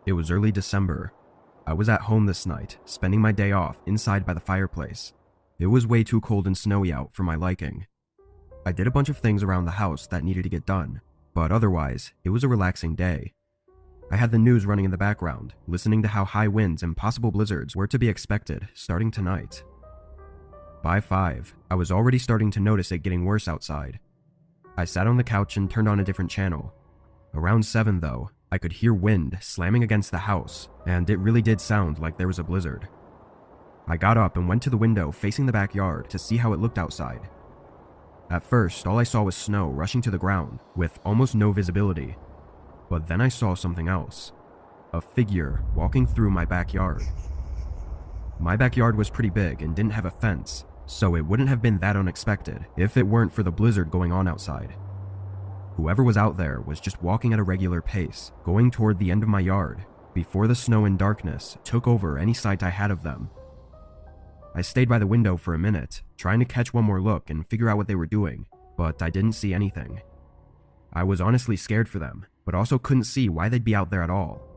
It was early December. I was at home this night, spending my day off inside by the fireplace. It was way too cold and snowy out for my liking. I did a bunch of things around the house that needed to get done, but otherwise, it was a relaxing day. I had the news running in the background, listening to how high winds and possible blizzards were to be expected starting tonight. By 5, I was already starting to notice it getting worse outside. I sat on the couch and turned on a different channel. Around 7 though, I could hear wind slamming against the house, and it really did sound like there was a blizzard. I got up and went to the window facing the backyard to see how it looked outside. At first, all I saw was snow rushing to the ground, with almost no visibility. But then I saw something else. A figure walking through my backyard. My backyard was pretty big and didn't have a fence, so it wouldn't have been that unexpected if it weren't for the blizzard going on outside. Whoever was out there was just walking at a regular pace, going toward the end of my yard, before the snow and darkness took over any sight I had of them. I stayed by the window for a minute, trying to catch one more look and figure out what they were doing, but I didn't see anything. I was honestly scared for them, but also couldn't see why they'd be out there at all.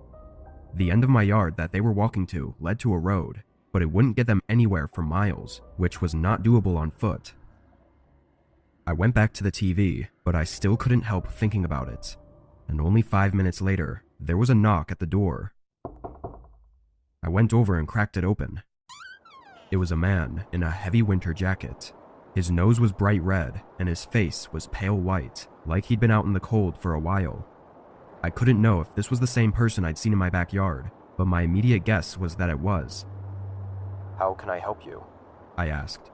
The end of my yard that they were walking to led to a road, but it wouldn't get them anywhere for miles, which was not doable on foot. I went back to the TV, but I still couldn't help thinking about it, and only 5 minutes later, there was a knock at the door. I went over and cracked it open. It was a man in a heavy winter jacket. His nose was bright red, and his face was pale white, like he'd been out in the cold for a while. I couldn't know if this was the same person I'd seen in my backyard, but my immediate guess was that it was. "How can I help you?" I asked.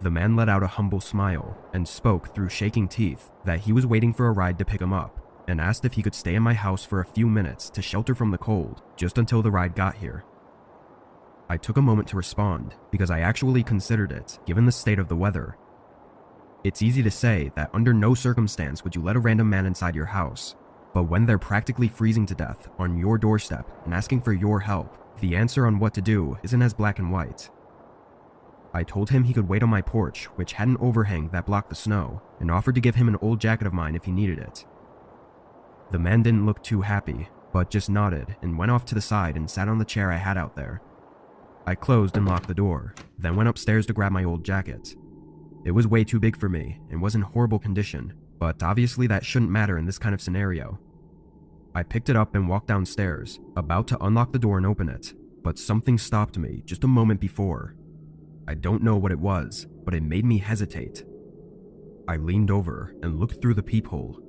The man let out a humble smile and spoke through shaking teeth that he was waiting for a ride to pick him up, and asked if he could stay in my house for a few minutes to shelter from the cold just until the ride got here. I took a moment to respond because I actually considered it, given the state of the weather. It's easy to say that under no circumstance would you let a random man inside your house, but when they're practically freezing to death on your doorstep and asking for your help, the answer on what to do isn't as black and white. I told him he could wait on my porch, which had an overhang that blocked the snow, and offered to give him an old jacket of mine if he needed it. The man didn't look too happy, but just nodded and went off to the side and sat on the chair I had out there. I closed and locked the door, then went upstairs to grab my old jacket. It was way too big for me and was in horrible condition, but obviously that shouldn't matter in this kind of scenario. I picked it up and walked downstairs, about to unlock the door and open it, but something stopped me just a moment before. I don't know what it was, but it made me hesitate. I leaned over and looked through the peephole.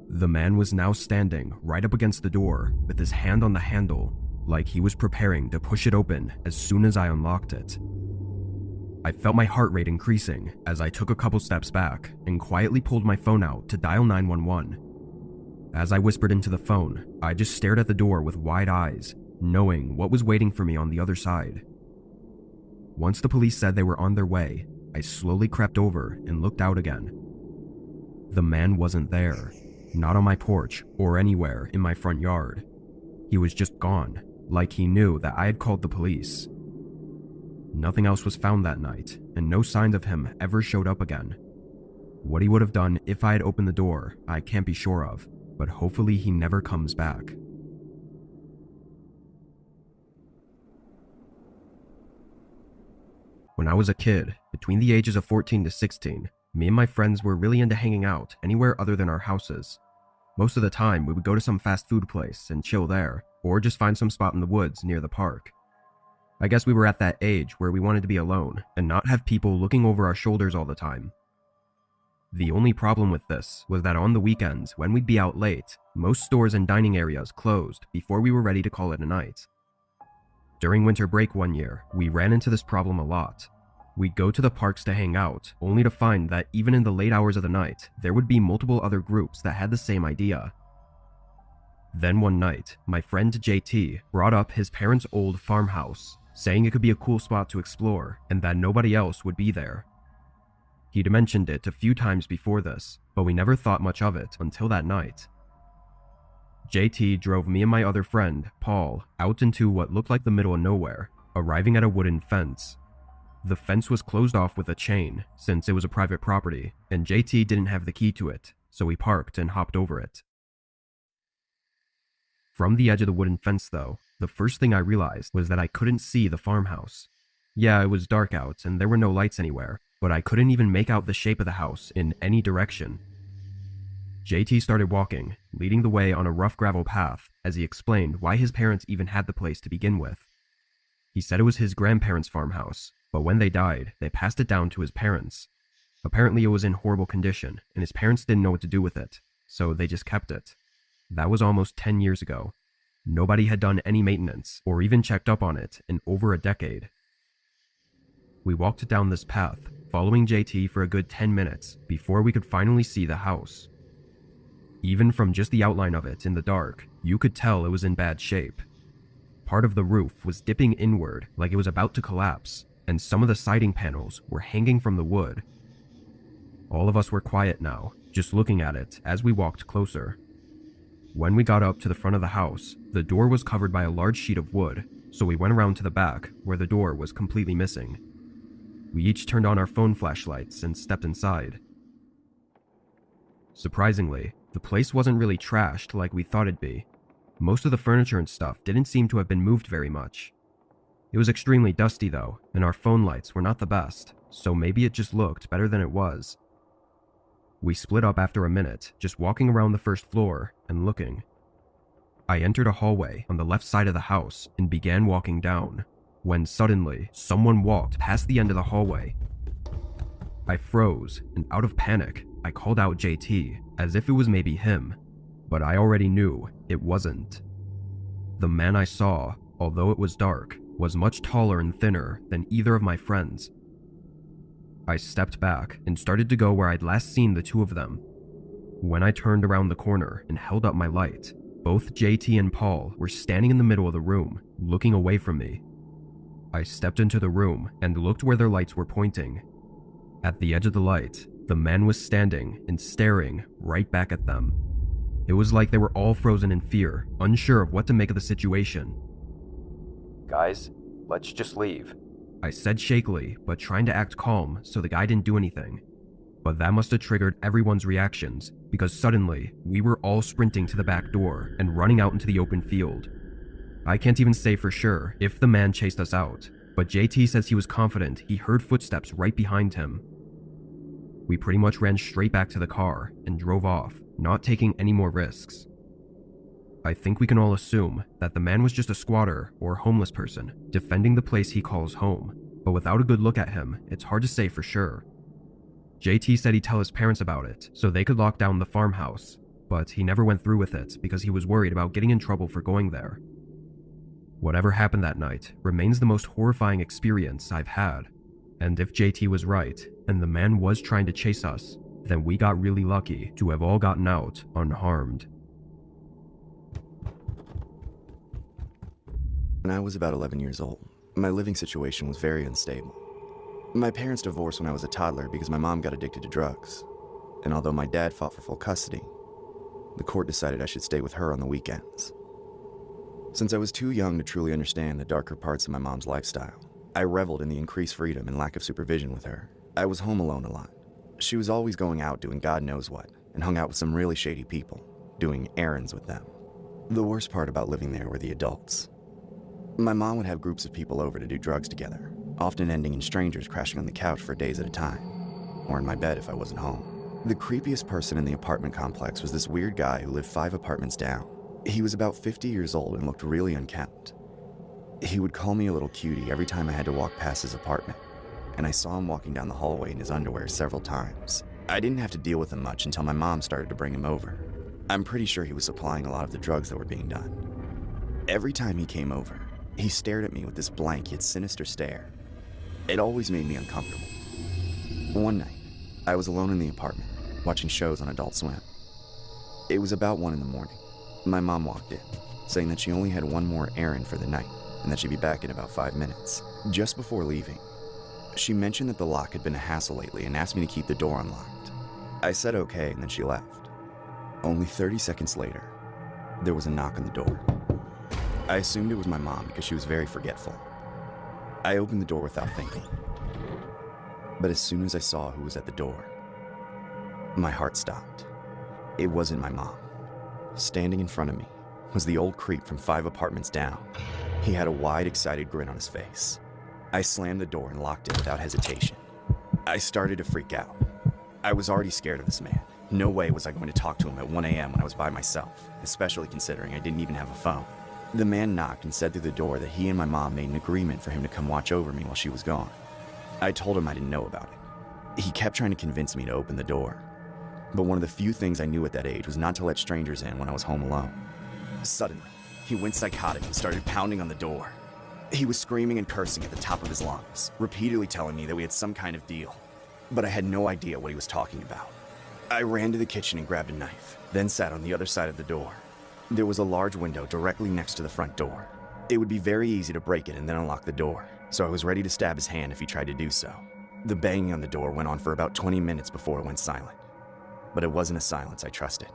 The man was now standing right up against the door with his hand on the handle, like he was preparing to push it open as soon as I unlocked it. I felt my heart rate increasing as I took a couple steps back and quietly pulled my phone out to dial 911. As I whispered into the phone, I just stared at the door with wide eyes, knowing what was waiting for me on the other side. Once the police said they were on their way, I slowly crept over and looked out again. The man wasn't there, not on my porch or anywhere in my front yard. He was just gone, like he knew that I had called the police. Nothing else was found that night, and no signs of him ever showed up again. What he would have done if I had opened the door, I can't be sure of, but hopefully he never comes back. When I was a kid, between the ages of 14 to 16, me and my friends were really into hanging out anywhere other than our houses. Most of the time, we would go to some fast food place and chill there, or just find some spot in the woods near the park. I guess we were at that age where we wanted to be alone and not have people looking over our shoulders all the time. The only problem with this was that on the weekends, when we'd be out late, most stores and dining areas closed before we were ready to call it a night. During winter break one year, we ran into this problem a lot. We'd go to the parks to hang out, only to find that even in the late hours of the night, there would be multiple other groups that had the same idea. Then one night, my friend JT brought up his parents' old farmhouse, saying it could be a cool spot to explore and that nobody else would be there. He'd mentioned it a few times before this, but we never thought much of it until that night. JT drove me and my other friend, Paul, out into what looked like the middle of nowhere, arriving at a wooden fence. The fence was closed off with a chain, since it was a private property, and JT didn't have the key to it, so we parked and hopped over it. From the edge of the wooden fence, though, the first thing I realized was that I couldn't see the farmhouse. Yeah, it was dark out and there were no lights anywhere, but I couldn't even make out the shape of the house in any direction. JT started walking, leading the way on a rough gravel path as he explained why his parents even had the place to begin with. He said it was his grandparents' farmhouse, but when they died, they passed it down to his parents. Apparently it was in horrible condition, and his parents didn't know what to do with it, so they just kept it. That was almost 10 years ago. Nobody had done any maintenance or even checked up on it in over a decade. We walked down this path, following JT for a good 10 minutes before we could finally see the house. Even from just the outline of it in the dark, you could tell it was in bad shape. Part of the roof was dipping inward like it was about to collapse, and some of the siding panels were hanging from the wood. All of us were quiet now, just looking at it as we walked closer. When we got up to the front of the house, the door was covered by a large sheet of wood, so we went around to the back, where the door was completely missing. We each turned on our phone flashlights and stepped inside. Surprisingly, the place wasn't really trashed like we thought it'd be. Most of the furniture and stuff didn't seem to have been moved very much. It was extremely dusty though, and our phone lights were not the best, so maybe it just looked better than it was. We split up after a minute, just walking around the first floor and looking. I entered a hallway on the left side of the house and began walking down, when suddenly someone walked past the end of the hallway. I froze, and out of panic, I called out JT, as if it was maybe him, but I already knew it wasn't. The man I saw, although it was dark, was much taller and thinner than either of my friends. I stepped back and started to go where I'd last seen the two of them. When I turned around the corner and held up my light, both JT and Paul were standing in the middle of the room, looking away from me. I stepped into the room and looked where their lights were pointing. At the edge of the light, the man was standing and staring right back at them. It was like they were all frozen in fear, unsure of what to make of the situation. "Guys, let's just leave," I said shakily, but trying to act calm so the guy didn't do anything. But that must have triggered everyone's reactions, because suddenly, we were all sprinting to the back door and running out into the open field. I can't even say for sure if the man chased us out, but JT says he was confident he heard footsteps right behind him. We pretty much ran straight back to the car and drove off, not taking any more risks. I think we can all assume that the man was just a squatter or homeless person defending the place he calls home, but without a good look at him, it's hard to say for sure. JT said he'd tell his parents about it so they could lock down the farmhouse, but he never went through with it because he was worried about getting in trouble for going there. Whatever happened that night remains the most horrifying experience I've had, and if JT was right and the man was trying to chase us, then we got really lucky to have all gotten out unharmed. When I was about 11 years old, my living situation was very unstable. My parents divorced when I was a toddler because my mom got addicted to drugs, and although my dad fought for full custody, the court decided I should stay with her on the weekends. Since I was too young to truly understand the darker parts of my mom's lifestyle, I reveled in the increased freedom and lack of supervision with her. I was home alone a lot. She was always going out doing God knows what, and hung out with some really shady people, doing errands with them. The worst part about living there were the adults. My mom would have groups of people over to do drugs together, often ending in strangers crashing on the couch for days at a time, or in my bed if I wasn't home. The creepiest person in the apartment complex was this weird guy who lived 5 apartments down. He was about 50 years old and looked really unkempt. He would call me a little cutie every time I had to walk past his apartment, and I saw him walking down the hallway in his underwear several times. I didn't have to deal with him much until my mom started to bring him over. I'm pretty sure he was supplying a lot of the drugs that were being done. Every time he came over, he stared at me with this blank yet sinister stare. It always made me uncomfortable. One night, I was alone in the apartment, watching shows on Adult Swim. It was about 1 in the morning. My mom walked in, saying that she only had one more errand for the night, and that she'd be back in about 5 minutes. Just before leaving, she mentioned that the lock had been a hassle lately and asked me to keep the door unlocked. I said okay, and then she left. Only 30 seconds later, there was a knock on the door. I assumed it was my mom because she was very forgetful. I opened the door without thinking. But as soon as I saw who was at the door, my heart stopped. It wasn't my mom. Standing in front of me, was the old creep from 5 apartments down. He had a wide, excited grin on his face. I slammed the door and locked it without hesitation. I started to freak out. I was already scared of this man. No way was I going to talk to him at 1 a.m. when I was by myself, especially considering I didn't even have a phone. The man knocked and said through the door that he and my mom made an agreement for him to come watch over me while she was gone. I told him I didn't know about it. He kept trying to convince me to open the door. But one of the few things I knew at that age was not to let strangers in when I was home alone. Suddenly, he went psychotic and started pounding on the door. He was screaming and cursing at the top of his lungs, repeatedly telling me that we had some kind of deal. But I had no idea what he was talking about. I ran to the kitchen and grabbed a knife, then sat on the other side of the door. There was a large window directly next to the front door. It would be very easy to break it and then unlock the door, so I was ready to stab his hand if he tried to do so. The banging on the door went on for about 20 minutes before it went silent. But it wasn't a silence I trusted.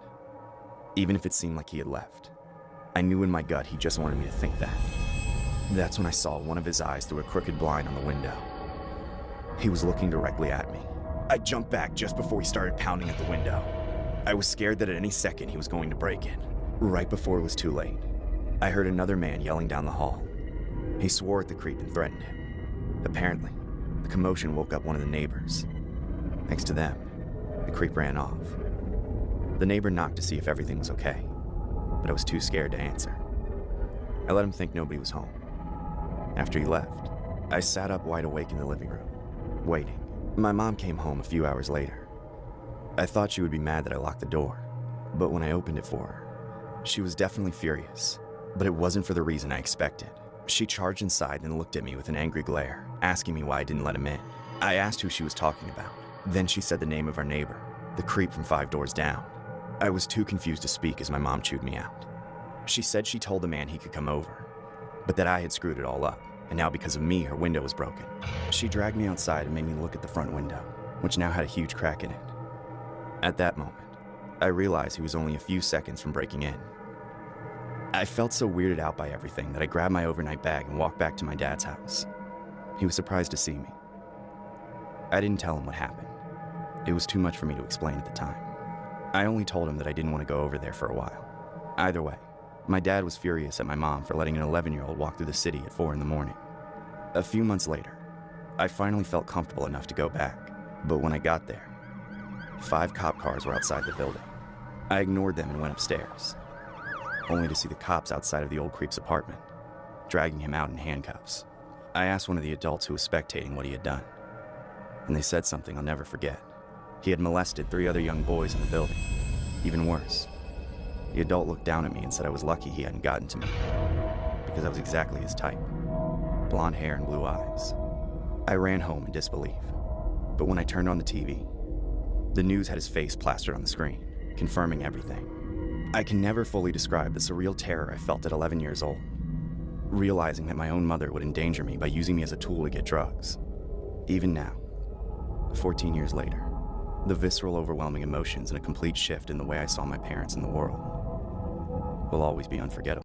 Even if it seemed like he had left. I knew in my gut he just wanted me to think that. That's when I saw one of his eyes through a crooked blind on the window. He was looking directly at me. I jumped back just before he started pounding at the window. I was scared that at any second he was going to break it. Right before it was too late, I heard another man yelling down the hall. He swore at the creep and threatened him. Apparently, the commotion woke up one of the neighbors. Thanks to them, the creep ran off. The neighbor knocked to see if everything was okay, but I was too scared to answer. I let him think nobody was home. After he left, I sat up wide awake in the living room, waiting. My mom came home a few hours later. I thought she would be mad that I locked the door, but when I opened it for her, she was definitely furious, but it wasn't for the reason I expected. She charged inside and looked at me with an angry glare, asking me why I didn't let him in. I asked who she was talking about. Then she said the name of our neighbor, the creep from 5 doors down. I was too confused to speak as my mom chewed me out. She said she told the man he could come over, but that I had screwed it all up, and now because of me, her window was broken. She dragged me outside and made me look at the front window, which now had a huge crack in it. At that moment, I realized he was only a few seconds from breaking in. I felt so weirded out by everything that I grabbed my overnight bag and walked back to my dad's house. He was surprised to see me. I didn't tell him what happened. It was too much for me to explain at the time. I only told him that I didn't want to go over there for a while. Either way, my dad was furious at my mom for letting an 11-year-old walk through the city at 4 in the morning. A few months later, I finally felt comfortable enough to go back. But when I got there, 5 cop cars were outside the building. I ignored them and went upstairs, only to see the cops outside of the old creep's apartment, dragging him out in handcuffs. I asked one of the adults who was spectating what he had done, and they said something I'll never forget. He had molested 3 other young boys in the building. Even worse, the adult looked down at me and said I was lucky he hadn't gotten to me, because I was exactly his type. Blonde hair and blue eyes. I ran home in disbelief, but when I turned on the TV, the news had his face plastered on the screen, confirming everything. I can never fully describe the surreal terror I felt at 11 years old, realizing that my own mother would endanger me by using me as a tool to get drugs. Even now, 14 years later, the visceral, overwhelming emotions and a complete shift in the way I saw my parents in the world will always be unforgettable.